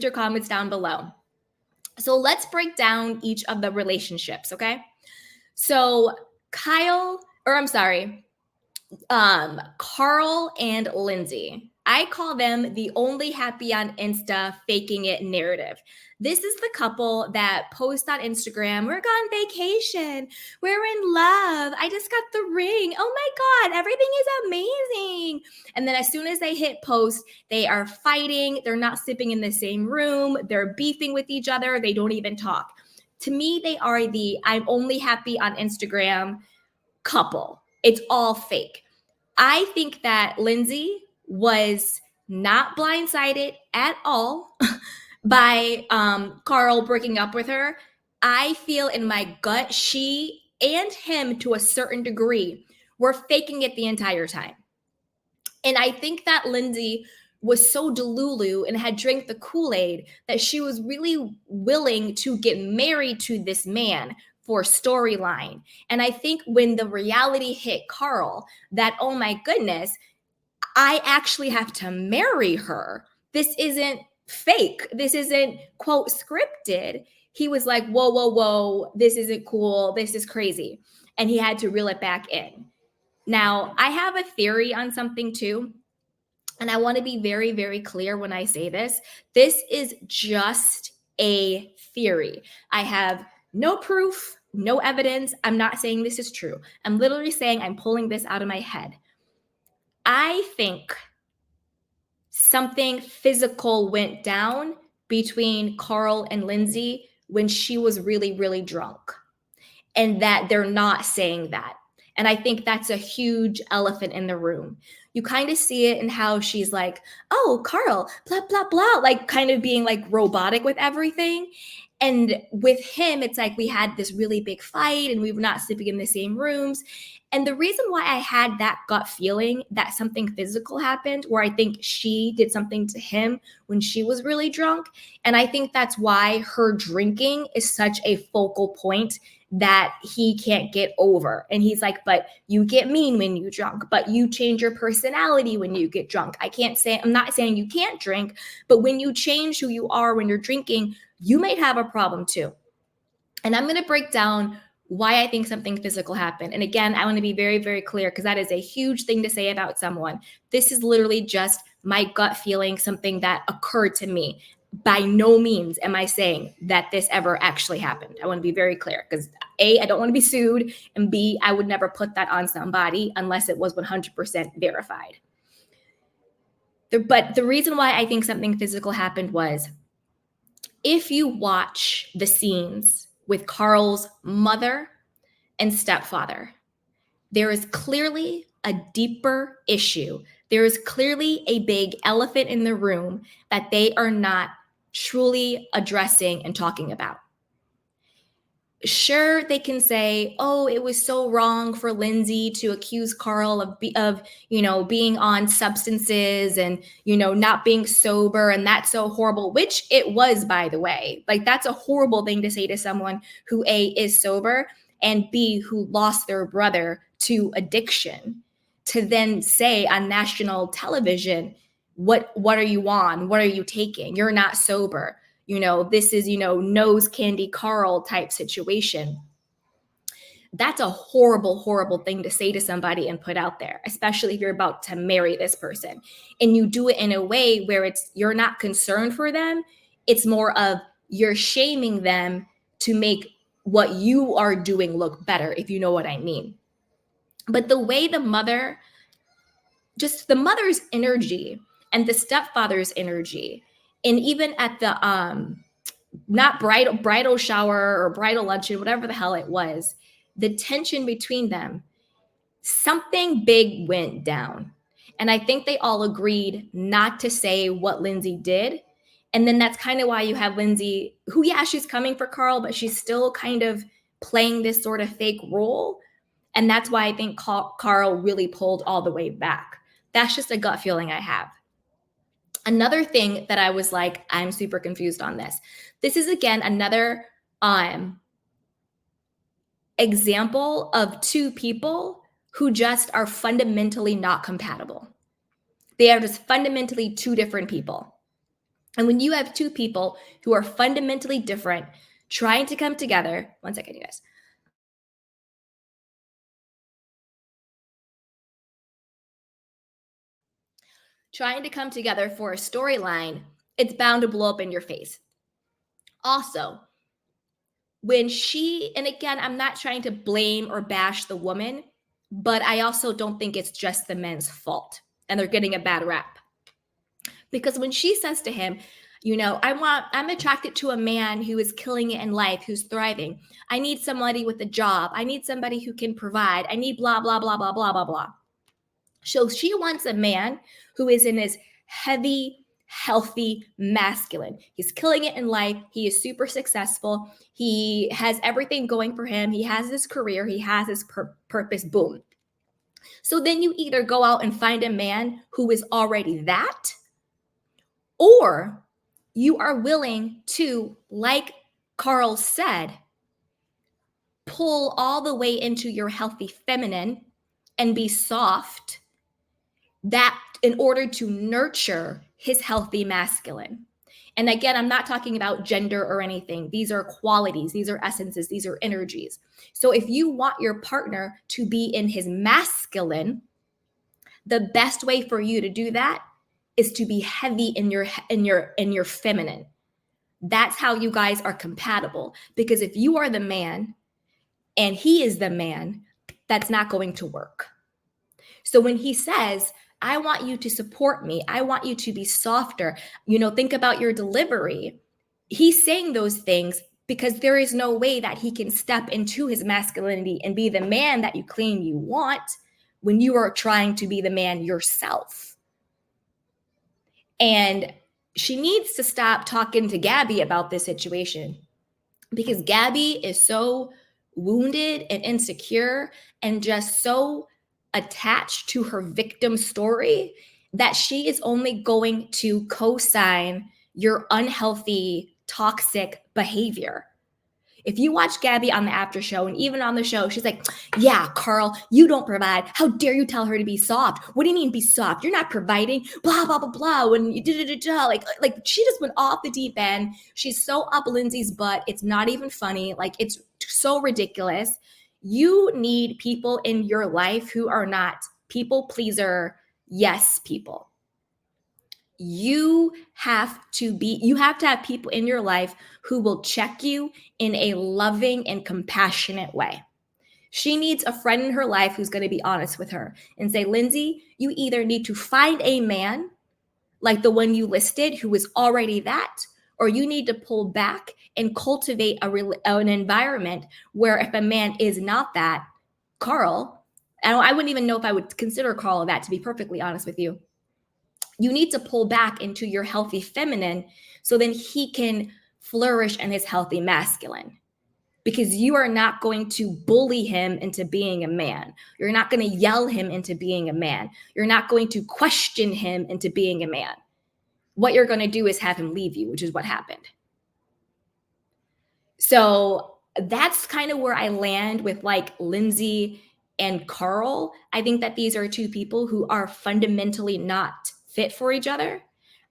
your comments down below. So let's break down each of the relationships, okay? So Carl and Lindsay. I call them the only happy on Insta faking it narrative. This is the couple that post on Instagram, we're on vacation, we're in love, I just got the ring, oh my God, everything is amazing. And then as soon as they hit post, they are fighting, they're not sleeping in the same room, they're beefing with each other, they don't even talk. To me, they are the I'm only happy on Instagram couple. It's all fake. I think that Lindsay was not blindsided at all by Carl breaking up with her. I feel in my gut, she and him to a certain degree were faking it the entire time. And I think that Lindsay was so delulu and had drank the Kool-Aid that she was really willing to get married to this man for storyline. And I think when the reality hit Carl that, oh my goodness, I actually have to marry her. This isn't fake. This isn't, quote, scripted. He was like, whoa, whoa, whoa, this isn't cool. This is crazy. And he had to reel it back in. Now, I have a theory on something too. And I want to be very, very clear when I say this. This is just a theory. I have no proof, no evidence. I'm not saying this is true. I'm literally saying I'm pulling this out of my head. I think something physical went down between Carl and Lindsay when she was really, really drunk, and that they're not saying that. And I think that's a huge elephant in the room. You kind of see it in how she's like, oh, Carl, blah, blah, blah, like kind of being like robotic with everything. And with him, it's like we had this really big fight and we were not sleeping in the same rooms. And the reason why I had that gut feeling that something physical happened, where I think she did something to him when she was really drunk. And I think that's why her drinking is such a focal point that he can't get over. And he's like, but you get mean when you drunk, but you change your personality when you get drunk. I'm not saying you can't drink, but when you change who you are when you're drinking, you might have a problem too. And I'm going to break down why I think something physical happened. And again, I want to be very, very clear because that is a huge thing to say about someone. This is literally just my gut feeling, something that occurred to me. By no means am I saying that this ever actually happened. I want to be very clear because A, I don't want to be sued, and B, I would never put that on somebody unless it was 100% verified. But the reason why I think something physical happened was if you watch the scenes with Carl's mother and stepfather, there is clearly a deeper issue. There is clearly a big elephant in the room that they are not truly addressing and talking about. Sure, they can say, oh, it was so wrong for Lindsay to accuse Carl of being on substances and, not being sober. And that's so horrible, which it was, by the way. Like, that's a horrible thing to say to someone who A, is sober, and B, who lost their brother to addiction, to then say on national television, what are you on? What are you taking? You're not sober. This is, nose candy Carl type situation. That's a horrible, horrible thing to say to somebody and put out there, especially if you're about to marry this person. And you do it in a way where you're not concerned for them. It's more of you're shaming them to make what you are doing look better, if you know what I mean. But the way the mother's energy and the stepfather's energy, and even at the not bridal shower or bridal luncheon, whatever the hell it was, the tension between them, something big went down. And I think they all agreed not to say what Lindsay did. And then that's kind of why you have Lindsay, who, yeah, she's coming for Carl, but she's still kind of playing this sort of fake role. And that's why I think Carl really pulled all the way back. That's just a gut feeling I have. Another thing that I was like, I'm super confused on this. This is, again, another example of two people who just are fundamentally not compatible. They are just fundamentally two different people. And when you have two people who are fundamentally different trying to come together, one second, you guys. Trying to come together for a storyline, it's bound to blow up in your face. Also, when she, and again, I'm not trying to blame or bash the woman, but I also don't think it's just the men's fault and they're getting a bad rap. Because when she says to him, I'm attracted to a man who is killing it in life, who's thriving. I need somebody with a job. I need somebody who can provide. I need blah, blah, blah, blah, blah, blah, blah. So she wants a man who is in his heavy, healthy, masculine. He's killing it in life. He is super successful. He has everything going for him. He has his career. He has his purpose. Boom. So then you either go out and find a man who is already that, or you are willing to, like Carl said, pull all the way into your healthy feminine and be soft, that in order to nurture his healthy masculine. And again, I'm not talking about gender or anything. These are qualities, these are essences, these are energies. So if you want your partner to be in his masculine, the best way for you to do that is to be heavy in your feminine. That's how you guys are compatible. Because if you are the man and he is the man, that's not going to work. So when he says, I want you to support me, I want you to be softer, think about your delivery. He's saying those things because there is no way that he can step into his masculinity and be the man that you claim you want when you are trying to be the man yourself. And she needs to stop talking to Gabby about this situation, because Gabby is so wounded and insecure and just so attached to her victim story that she is only going to co-sign your unhealthy, toxic behavior. If you watch Gabby on the after show and even on the show, she's like, yeah, Carl, you don't provide. How dare you tell her to be soft? What do you mean be soft? You're not providing, blah, blah, blah, blah. When you like she just went off the deep end. She's so up Lindsay's butt. It's not even funny. Like, it's so ridiculous. You need people in your life who are not people pleaser, yes people. You have to have people in your life who will check you in a loving and compassionate way. She needs a friend in her life who's going to be honest with her and say, Lindsay, you either need to find a man like the one you listed who is already that, or you need to pull back and cultivate an environment where if a man is not that, Carl, I wouldn't even know if I would consider Carl that, to be perfectly honest with you. You need to pull back into your healthy feminine so then he can flourish in his healthy masculine. Because you are not going to bully him into being a man. You're not going to yell him into being a man. You're not going to question him into being a man. What you're going to do is have him leave you, which is what happened. So that's kind of where I land with like Lindsay and Carl. I think that these are two people who are fundamentally not fit for each other.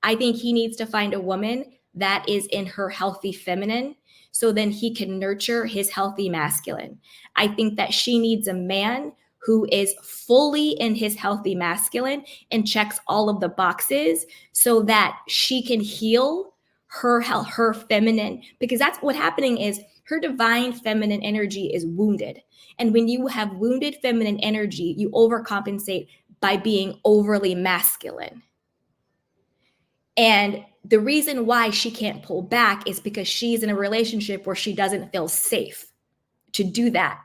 I think he needs to find a woman that is in her healthy feminine so then he can nurture his healthy masculine. I think that she needs a man who is fully in his healthy masculine and checks all of the boxes so that she can heal her health, her feminine, because that's what happening is her divine feminine energy is wounded. And when you have wounded feminine energy, you overcompensate by being overly masculine. And the reason why she can't pull back is because she's in a relationship where she doesn't feel safe to do that.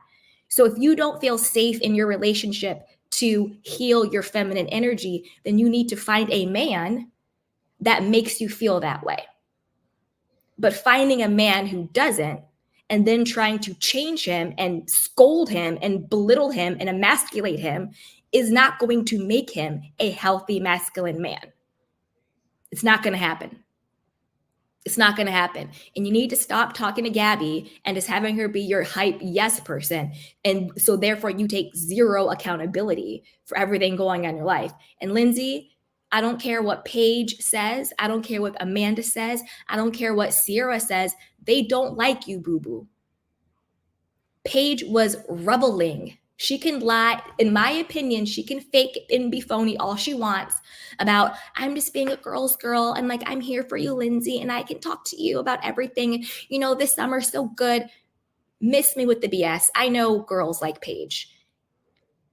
So if you don't feel safe in your relationship to heal your feminine energy, then you need to find a man that makes you feel that way. But finding a man who doesn't, and then trying to change him and scold him and belittle him and emasculate him is not going to make him a healthy masculine man. It's not going to happen. It's not going to happen. And you need to stop talking to Gabby and just having her be your hype yes person. And so therefore you take zero accountability for everything going on in your life. And Lindsay, I don't care what Paige says. I don't care what Amanda says. I don't care what Sierra says. They don't like you, boo-boo. Paige was reveling. She can lie. In my opinion, she can fake and be phony all she wants about, I'm just being a girl's girl. And like, I'm here for you, Lindsay. And I can talk to you about everything. You know, this summer's so good. Miss me with the BS. I know girls like Paige.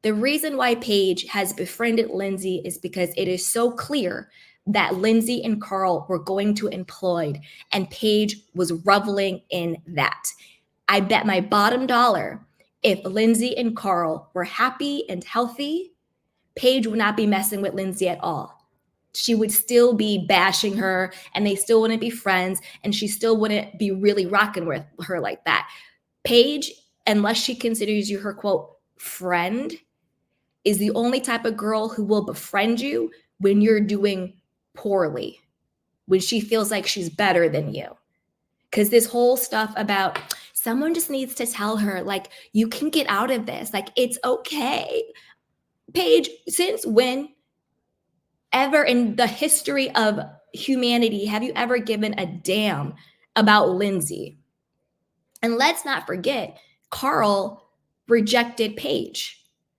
The reason why Paige has befriended Lindsay is because it is so clear that Lindsay and Carl were going to implode, and Paige was reveling in that. I bet my bottom dollar, if Lindsay and Carl were happy and healthy, Paige would not be messing with Lindsay at all. She would still be bashing her, and they still wouldn't be friends, and she still wouldn't be really rocking with her like that. Paige, unless she considers you her, quote, friend, is the only type of girl who will befriend you when you're doing poorly, when she feels like she's better than you. Because this whole stuff about someone just needs to tell her, like, you can get out of this. Like, it's okay. Paige, since when ever in the history of humanity have you ever given a damn about Lindsay? And let's not forget, Carl rejected Paige.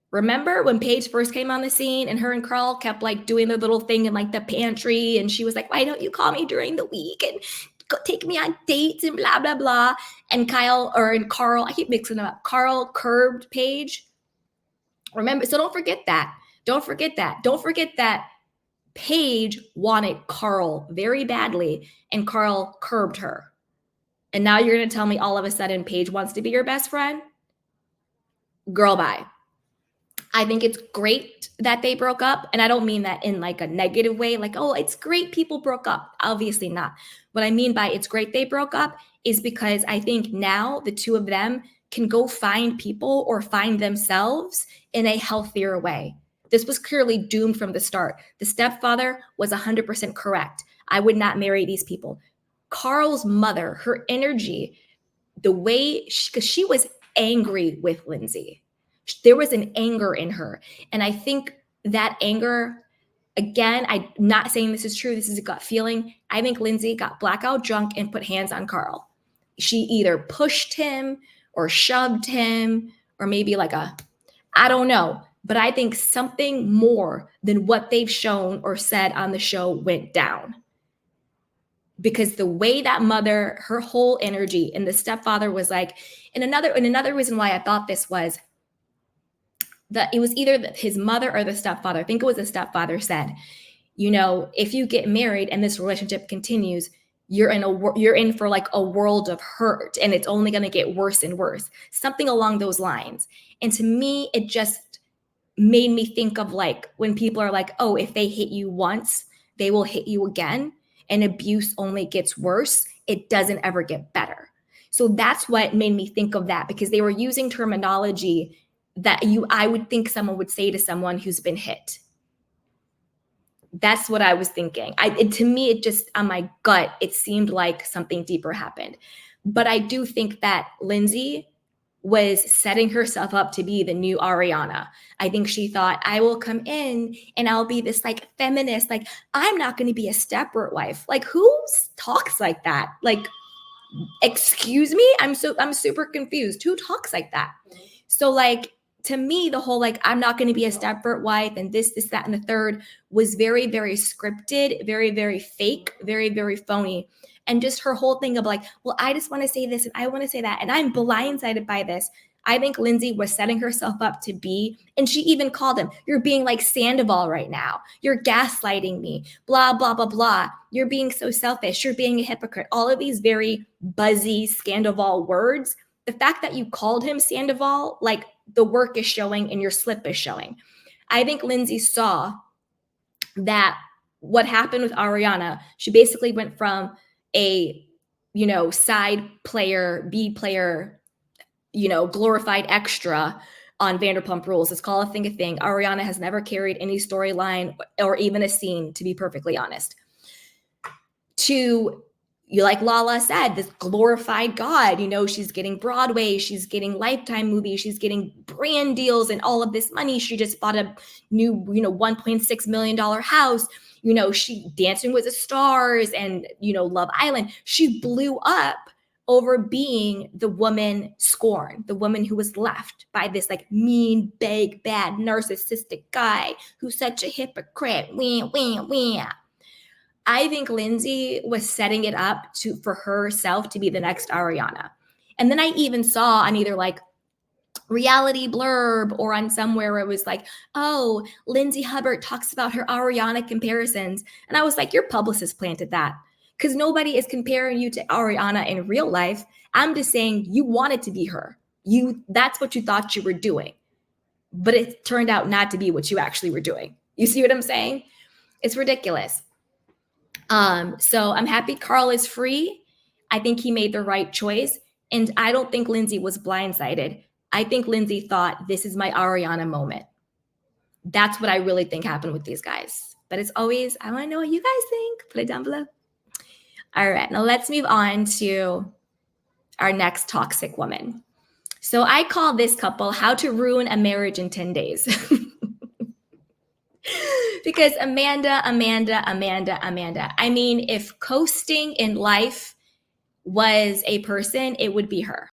Remember when Paige first came on the scene and her and Carl kept like doing their little thing in like the pantry, and she was like, why don't you call me during the week and take me on dates and blah, blah, blah. And Carl, I keep mixing them up. Carl curbed Paige. Remember, so don't forget that. Don't forget that Paige wanted Carl very badly and Carl curbed her. And now you're going to tell me all of a sudden Paige wants to be your best friend? Girl, bye. I think it's great that they broke up. And I don't mean that in like a negative way, like, oh, it's great people broke up. Obviously not. What I mean by it's great they broke up is because I think now the two of them can go find people or find themselves in a healthier way. This was clearly doomed from the start. The stepfather was 100% correct. I would not marry these people. Carl's mother, her energy, the way, because she was angry with Lindsay. There was an anger in her. And I think that anger, again, I'm not saying this is true. This is a gut feeling. I think Lindsay got blackout drunk and put hands on Carl. She either pushed him or shoved him or maybe I don't know. But I think something more than what they've shown or said on the show went down. Because the way that mother, her whole energy, and the stepfather was like, and another reason why I thought this was that it was either his mother or the stepfather. I think it was the stepfather said, you know, if you get married and this relationship continues, you're in for like a world of hurt, and it's only going to get worse and worse. Something along those lines. And to me, it just made me think of like when people are like, oh, if they hit you once, they will hit you again. And abuse only gets worse. It doesn't ever get better. So that's what made me think of that, because they were using terminology that I would think someone would say to someone who's been hit. That's what I was thinking. To me, it just, on my gut, it seemed like something deeper happened. But I do think that Lindsay was setting herself up to be the new Ariana. I think she thought, I will come in and I'll be this like feminist, like I'm not going to be a stepford wife. Like who talks like that? Like, excuse me? I'm super confused. Who talks like that? So like, to me, the whole like, I'm not going to be a stepford wife and this, that, and the third was very, very scripted, very, very fake, very, very phony. And just her whole thing of like, well, I just want to say this and I want to say that. And I'm blindsided by this. I think Lindsay was setting herself up to be, and she even called him, you're being like Sandoval right now. You're gaslighting me, blah, blah, blah, blah. You're being so selfish. You're being a hypocrite. All of these very buzzy Sandoval words. The fact that you called him Sandoval, like the work is showing and your slip is showing. I think Lindsay saw that what happened with Ariana, she basically went from a, side player, B player, glorified extra on Vanderpump Rules. Let's call a thing a thing. Ariana has never carried any storyline or even a scene, to be perfectly honest. To, like Lala said, this glorified God, she's getting Broadway, she's getting Lifetime movies, she's getting brand deals and all of this money. She just bought a new, $1.6 million house. She Dancing with the Stars and, Love Island. She blew up over being the woman scorned, the woman who was left by this like mean, big, bad, narcissistic guy who's such a hypocrite. Wah, wah, wah. I think Lindsay was setting it up for herself to be the next Ariana. And then I even saw on either like Reality Blurb or on somewhere where it was like, oh, Lindsay Hubbard talks about her Ariana comparisons. And I was like, your publicist planted that, because nobody is comparing you to Ariana in real life. I'm just saying you wanted to be her. That's what you thought you were doing. But it turned out not to be what you actually were doing. You see what I'm saying? It's ridiculous. So I'm happy Carl is free. I think he made the right choice. And I don't think Lindsay was blindsided. I think Lindsay thought, this is my Ariana moment. That's what I really think happened with these guys. But it's always, I want to know what you guys think. Put it down below. All right, now let's move on to our next toxic woman. So I call this couple How to Ruin a Marriage in 10 Days. Because Amanda. I mean, if coasting in life was a person, it would be her.